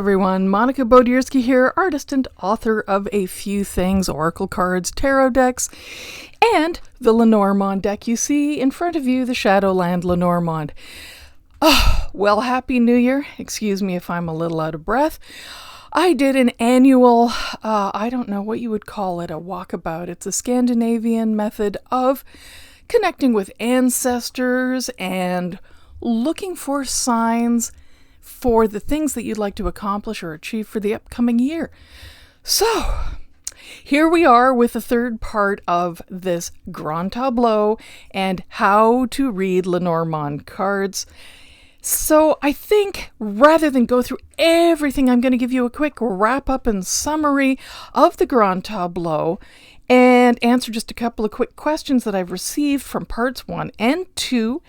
everyone, Monicabodirsky here, artist and author of A Few Things, Oracle Cards, Tarot Decks, and the Lenormand deck you see in front of you, the Shadowland Lenormand. Oh, well, Happy New Year. Excuse me if I'm a little out of breath. I did an annual, I don't know what you would call it, a walkabout. It's a Scandinavian method of connecting with ancestors and looking for signs for the things that you'd like to accomplish or achieve for the upcoming year. So, here we are with the third part of this Grand Tableau and how to read Lenormand cards. So I think rather than go through everything, I'm going to give you a quick wrap-up and summary of the Grand Tableau and answer just a couple of quick questions that I've received from parts 1 and 2,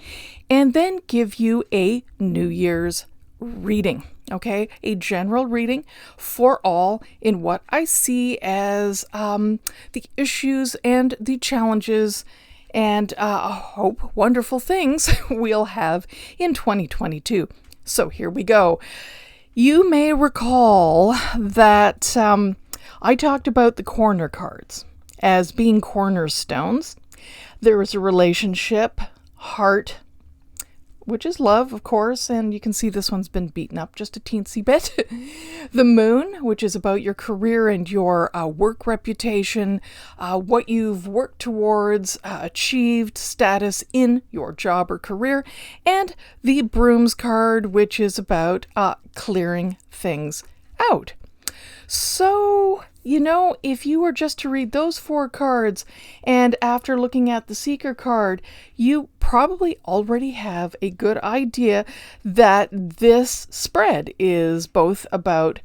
and then give you a New Year's reading, okay? A general reading for all in what I see as the issues and the challenges and hope wonderful things we'll have in 2022. So here we go. You may recall that I talked about the corner cards as being cornerstones. There is a relationship, heart, which is love, of course, and you can see this one's been beaten up just a teensy bit. The moon, which is about your career and your work reputation, what you've worked towards, achieved status in your job or career, and the brooms card, which is about clearing things out. So, you know, if you were just to read those 4 cards, and after looking at the Seeker card, you probably already have a good idea that this spread is both about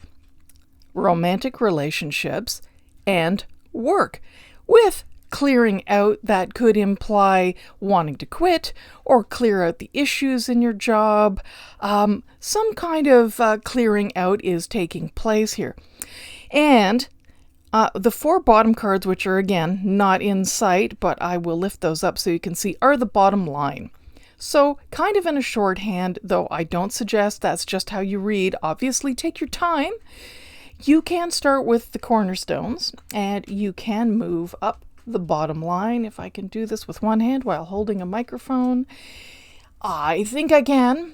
romantic relationships and work, with clearing out that could imply wanting to quit or clear out the issues in your job. Some kind of clearing out is taking place here. And the 4 bottom cards, which are again not in sight, but I will lift those up so you can see, are the bottom line. So kind of in a shorthand, though I don't suggest that's just how you read. Obviously, take your time. You can start with the cornerstones and you can move up the bottom line. If I can do this with one hand while holding a microphone, I think I can.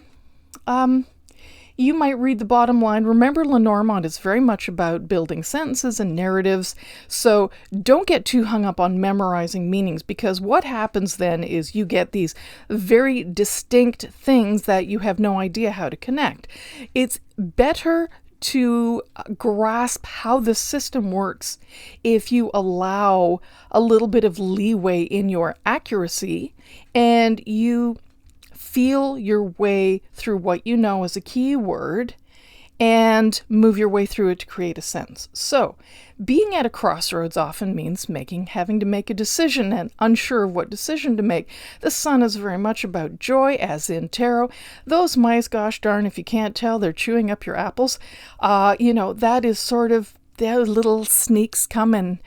You might read the bottom line. Remember, Lenormand is very much about building sentences and narratives, so don't get too hung up on memorizing meanings, because what happens then is you get these very distinct things that you have no idea how to connect. It's better to grasp how the system works if you allow a little bit of leeway in your accuracy and you feel your way through what you know as a keyword and move your way through it to create a sentence. So, being at a crossroads often means having to make a decision and unsure of what decision to make. The sun is very much about joy, as in tarot. Those mice, gosh darn, if you can't tell, they're chewing up your apples. That is sort of, those little sneaks come and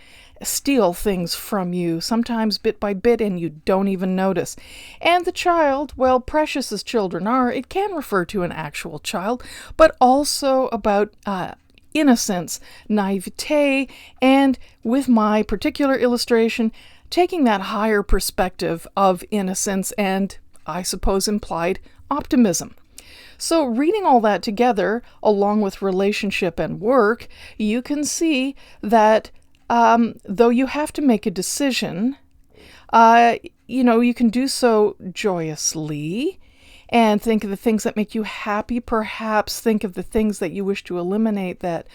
steal things from you, sometimes bit by bit, and you don't even notice. And the child, well, precious as children are, it can refer to an actual child, but also about innocence, naivete, and with my particular illustration, taking that higher perspective of innocence and, I suppose, implied optimism. So reading all that together, along with relationship and work, you can see that though you have to make a decision, you can do so joyously and think of the things that make you happy. Perhaps think of the things that you wish to eliminate that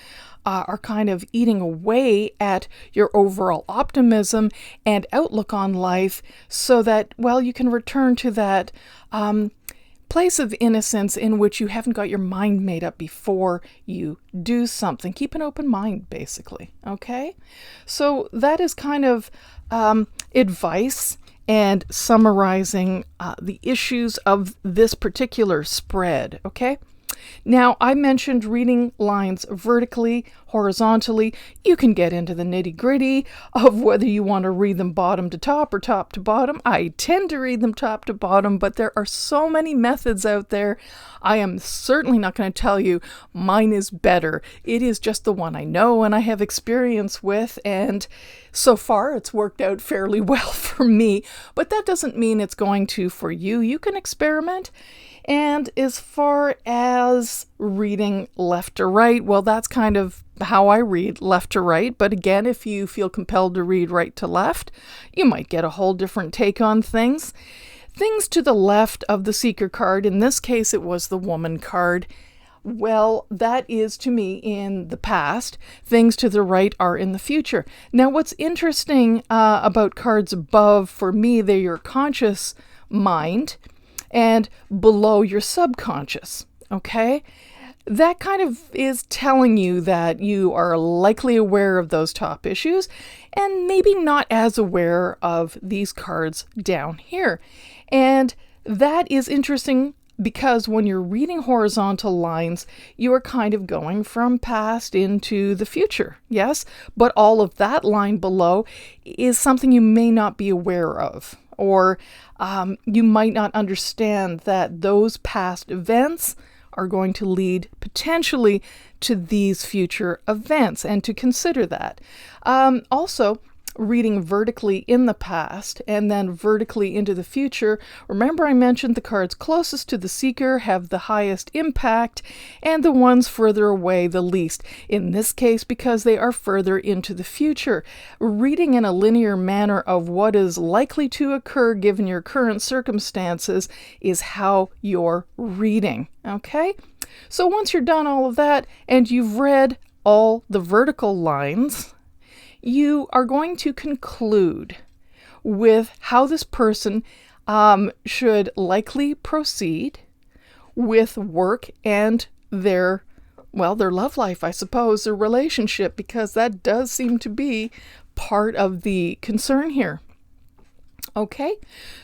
are kind of eating away at your overall optimism and outlook on life, so that, well, you can return to that place of innocence in which you haven't got your mind made up before you do something. Keep an open mind, basically, okay? So that is kind of advice and summarizing the issues of this particular spread, okay? Now, I mentioned reading lines vertically, horizontally. You can get into the nitty-gritty of whether you want to read them bottom to top or top to bottom. I tend to read them top to bottom, but there are so many methods out there. I am certainly not going to tell you mine is better. It is just the one I know and I have experience with, and so far it's worked out fairly well for me, but that doesn't mean it's going to for you. You can experiment. And as far as reading left to right, well, that's kind of how I read, left to right. But again, if you feel compelled to read right to left, you might get a whole different take on things. Things to the left of the Seeker card, in this case it was the Woman card, well, that is to me in the past. Things to the right are in the future. Now, what's interesting about cards above, for me, they're your conscious mind, and below your subconscious, okay? That kind of is telling you that you are likely aware of those top issues and maybe not as aware of these cards down here. And that is interesting because when you're reading horizontal lines, you are kind of going from past into the future, yes? But all of that line below is something you may not be aware of, or you might not understand that those past events are going to lead potentially to these future events, and to consider that. Also, reading vertically in the past and then vertically into the future. Remember, I mentioned the cards closest to the Seeker have the highest impact and the ones further away the least. In this case, because they are further into the future. Reading in a linear manner of what is likely to occur given your current circumstances is how you're reading. Okay? So once you're done all of that and you've read all the vertical lines, you are going to conclude with how this person should likely proceed with work and their love life, I suppose, their relationship, because that does seem to be part of the concern here. Okay,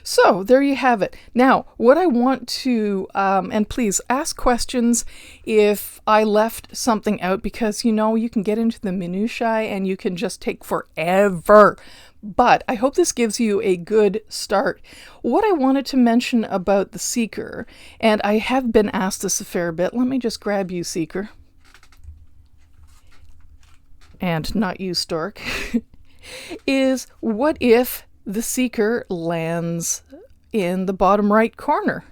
so there you have it. Now, what I want to, and please ask questions if I left something out, because, you can get into the minutiae and you can just take forever. But I hope this gives you a good start. What I wanted to mention about the Seeker, and I have been asked this a fair bit. Let me just grab you, Seeker. And not you, Stork. Is what if the Seeker lands in the bottom right corner?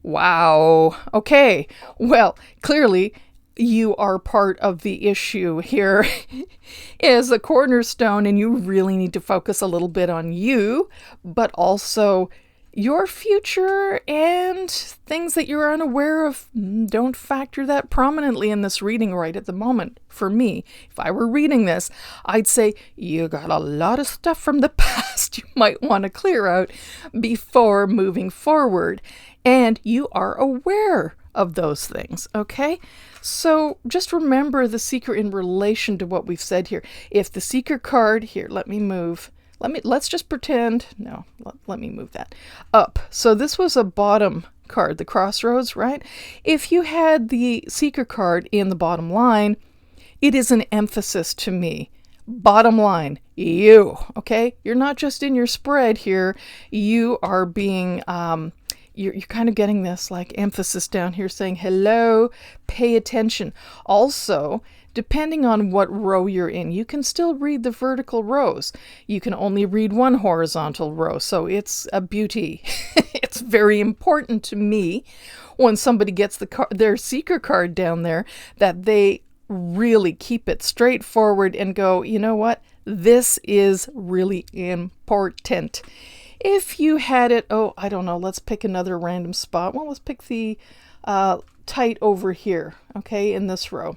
Wow. Okay. Well, clearly you are part of the issue here is a cornerstone, and you really need to focus a little bit on you, but also your future and things that you're unaware of. Don't factor that prominently in this reading right at the moment. For me, if I were reading this, I'd say you got a lot of stuff from the past you might want to clear out before moving forward. And you are aware of those things, okay? So just remember the Seeker in relation to what we've said here. If the Seeker card, here, let's just pretend, no, let me move that up. So this was a bottom card, the crossroads, right? If you had the Seeker card in the bottom line, it is an emphasis to me. Bottom line, you, okay? You're not just in your spread here. You are being, you're kind of getting this like emphasis down here saying, hello, pay attention. Also, depending on what row you're in, you can still read the vertical rows. You can only read one horizontal row, so it's a beauty. It's very important to me when somebody gets their Seeker card down there that they really keep it straightforward and go, you know what? This is really important. If you had it, I don't know, let's pick another random spot. Well, let's pick the tight over here, okay, in this row.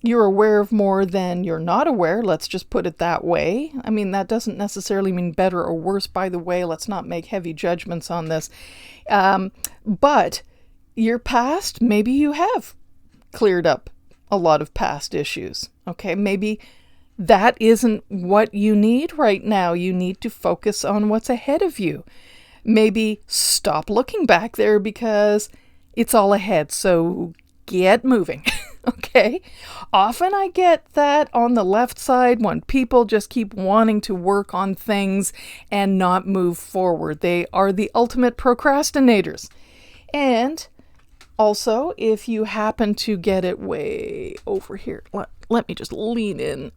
You're aware of more than you're not aware. Let's just put it that way. I mean, that doesn't necessarily mean better or worse, by the way. Let's not make heavy judgments on this. But your past, maybe you have cleared up a lot of past issues, okay? Maybe that isn't what you need right now. You need to focus on what's ahead of you. maybe stop looking back there because it's all ahead. So get moving. Okay. Often I get that on the left side when people just keep wanting to work on things and not move forward. They are the ultimate procrastinators. And also, if you happen to get it way over here, let me just lean in.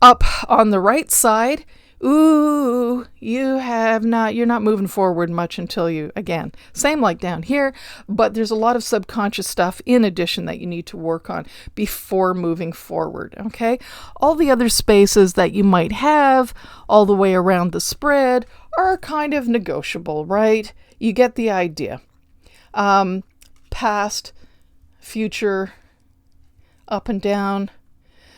Up on the right side, ooh, you're not moving forward much until you, again, same like down here, but there's a lot of subconscious stuff in addition that you need to work on before moving forward, okay? All the other spaces that you might have all the way around the spread are kind of negotiable, right? You get the idea. Past, future, up and down,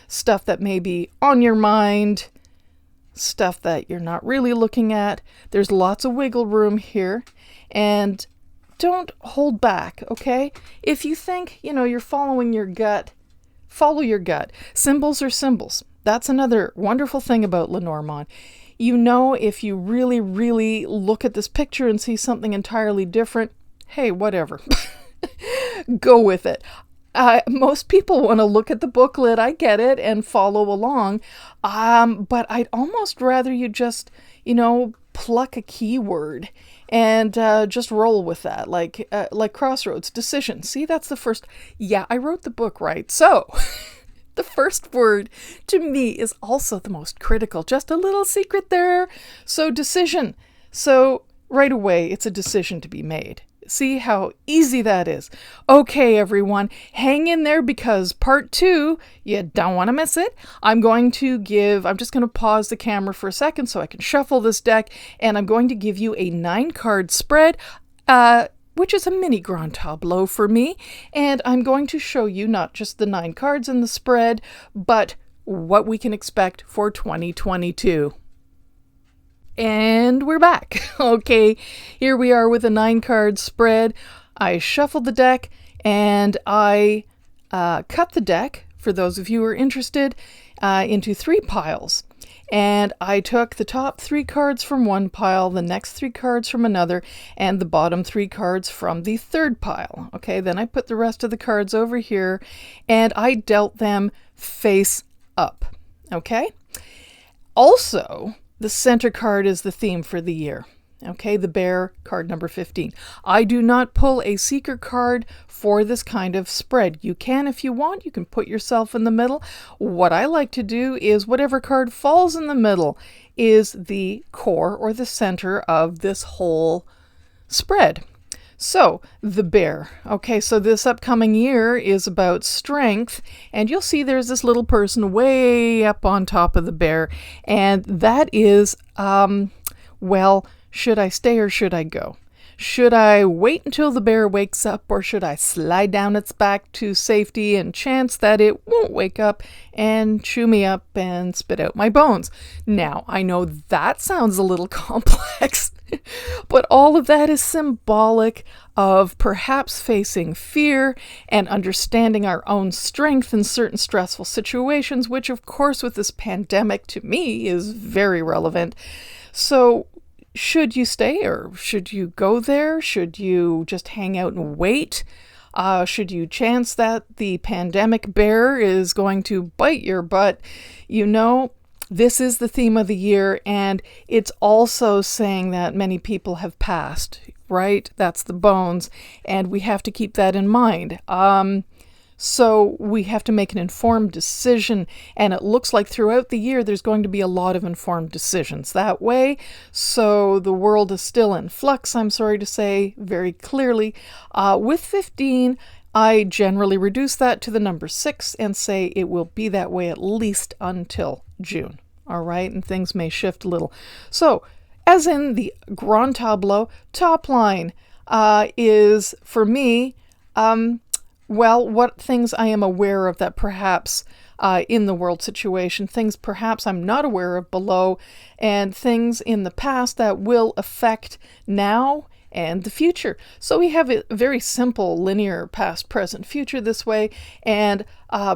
stuff that may be on your mind, stuff that you're not really looking at. There's lots of wiggle room here, and don't hold back, okay? If you think, you're following your gut, follow your gut. Symbols are symbols. That's another wonderful thing about Lenormand. If you really, really look at this picture and see something entirely different, hey, whatever. Go with it. Most people want to look at the booklet, I get it, and follow along. But I'd almost rather you just, pluck a keyword and just roll with that, like crossroads, decision. See, that's the first. Yeah, I wrote the book right. So the first word to me is also the most critical. Just a little secret there. So decision. So right away, it's a decision to be made. See how easy that is. Okay, everyone, hang in there because part 2, you don't want to miss it. I'm just going to pause the camera for a second so I can shuffle this deck, and I'm going to give you a 9-card spread, which is a mini grand tableau for me. And I'm going to show you not just the 9 cards in the spread, but what we can expect for 2022. And we're back. Okay, here we are with a 9-card spread. I shuffled the deck and I cut the deck, for those of you who are interested, into 3 piles. And I took the top 3 cards from one pile, the next 3 cards from another, and the bottom 3 cards from the third pile. Okay, then I put the rest of the cards over here and I dealt them face up. Okay, also, the center card is the theme for the year. Okay, the bear, card number 15. I do not pull a seeker card for this kind of spread. You can if you want. You can put yourself in the middle. What I like to do is whatever card falls in the middle is the core or the center of this whole spread. So, the bear. Okay, so this upcoming year is about strength, and you'll see there's this little person way up on top of the bear, and that is, should I stay or should I go? Should I wait until the bear wakes up, or should I slide down its back to safety and chance that it won't wake up and chew me up and spit out my bones? Now, I know that sounds a little complex, but all of that is symbolic of perhaps facing fear and understanding our own strength in certain stressful situations, which of course with this pandemic to me is very relevant. So should you stay or should you go there? Should you just hang out and wait? Should you chance that the pandemic bear is going to bite your butt? This is the theme of the year, and it's also saying that many people have passed, right? That's the bones, and we have to keep that in mind. So we have to make an informed decision, and it looks like throughout the year there's going to be a lot of informed decisions that way. So the world is still in flux, I'm sorry to say, very clearly. With 15, I generally reduce that to the number 6 and say it will be that way at least until June. All right, and things may shift a little. So, as in the Grand Tableau, top line is, for me, what things I am aware of that perhaps in the world situation, things perhaps I'm not aware of below, and things in the past that will affect now and the future. So we have a very simple linear past, present, future this way, and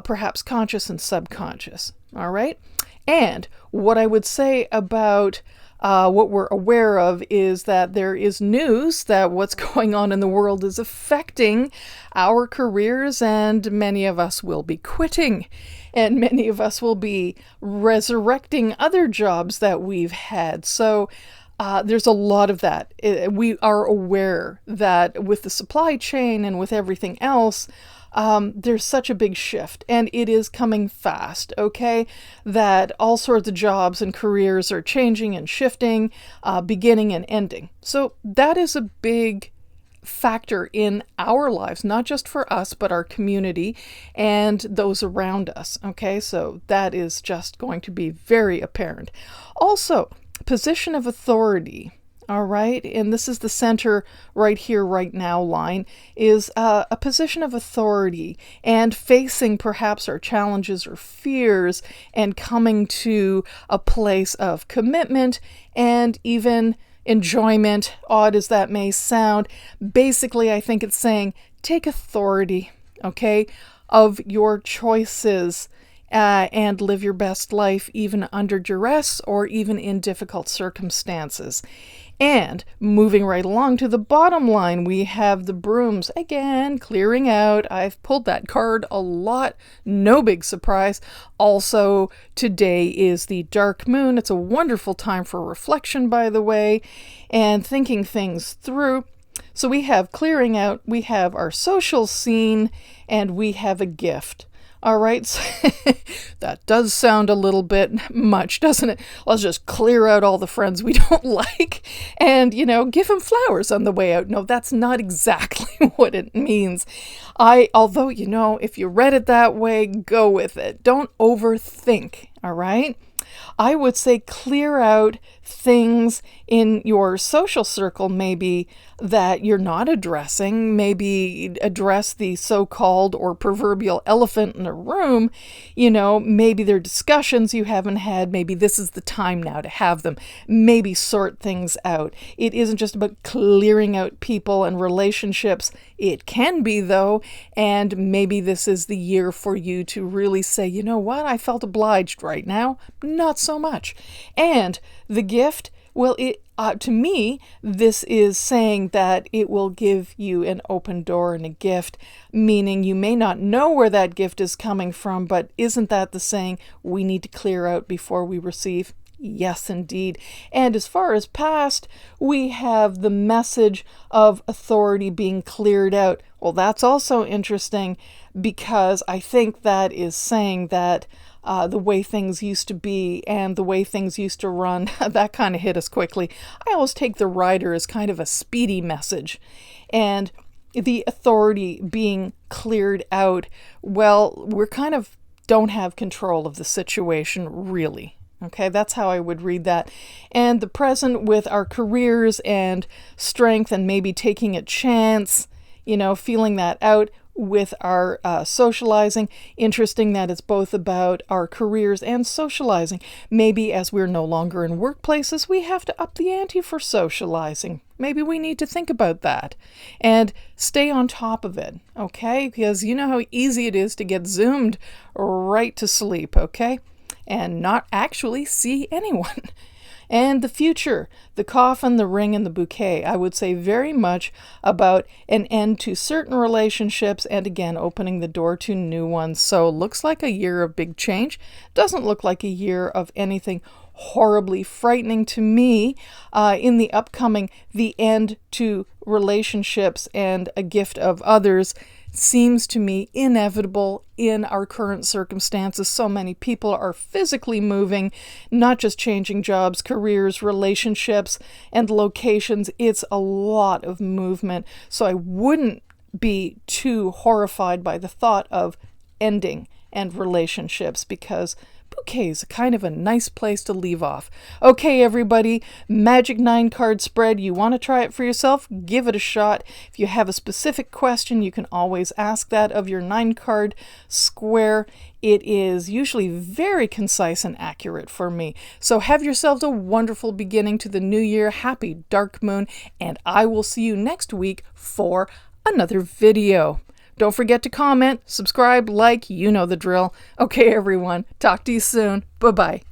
perhaps conscious and subconscious. All right? And what I would say about what we're aware of is that there is news that what's going on in the world is affecting our careers, and many of us will be quitting, and many of us will be resurrecting other jobs that we've had. So there's a lot of that. We are aware that with the supply chain and with everything else, there's such a big shift, and it is coming fast, okay? That all sorts of jobs and careers are changing and shifting, beginning and ending. So that is a big factor in our lives, not just for us, but our community and those around us, okay? So that is just going to be very apparent. Also, position of authority. All right, and this is the center right here, right now line, is a position of authority and facing perhaps our challenges or fears and coming to a place of commitment and even enjoyment, odd as that may sound. Basically, I think it's saying take authority, okay, of your choices. And live your best life even under duress or even in difficult circumstances. And moving right along to the bottom line, we have the brooms. Again, clearing out. I've pulled that card a lot. No big surprise. Also, today is the dark moon. It's a wonderful time for reflection, by the way, and thinking things through. So we have clearing out, we have our social scene, and we have a gift. All right, so that does sound a little bit much, doesn't it? Let's just clear out all the friends we don't like and, give them flowers on the way out. No, that's not exactly what it means. Although, if you read it that way, go with it. Don't overthink, all right? I would say clear out things in your social circle maybe that you're not addressing. Maybe address the so-called or proverbial elephant in the room. Maybe there are discussions you haven't had. Maybe this is the time now to have them. Maybe sort things out. It isn't just about clearing out people and relationships. It can be, though, and maybe this is the year for you to really say, you know what, I felt obliged right now. Not so much. And the gift, well, to me, this is saying that it will give you an open door and a gift, meaning you may not know where that gift is coming from, but isn't that the saying, we need to clear out before we receive? Yes, indeed. And as far as past, we have the message of authority being cleared out. Well, that's also interesting because I think that is saying that the way things used to be and the way things used to run, that kind of hit us quickly. I always take the rider as kind of a speedy message. And the authority being cleared out, well, we're kind of don't have control of the situation, really. Okay, that's how I would read that. And the present with our careers and strength and maybe taking a chance, feeling that out with our socializing. Interesting that it's both about our careers and socializing. Maybe as we're no longer in workplaces, we have to up the ante for socializing. Maybe we need to think about that and stay on top of it, okay? Because you know how easy it is to get zoomed right to sleep, okay? And not actually see anyone. And the future, the coffin, the ring, and the bouquet, I would say very much about an end to certain relationships and again, opening the door to new ones. So looks like a year of big change. Doesn't look like a year of anything horribly frightening to me. In the upcoming, the end to relationships and a gift of others seems to me inevitable in our current circumstances. So many people are physically moving, not just changing jobs, careers, relationships, and locations. It's a lot of movement. So I wouldn't be too horrified by the thought of ending and relationships because bouquet is kind of a nice place to leave off. Okay, everybody, Magic 9 card spread. You want to try it for yourself? Give it a shot. If you have a specific question, you can always ask that of your 9 card square. It is usually very concise and accurate for me. So have yourselves a wonderful beginning to the new year. Happy dark moon, and I will see you next week for another video. Don't forget to comment, subscribe, like, you know the drill. Okay, everyone, talk to you soon. Bye-bye.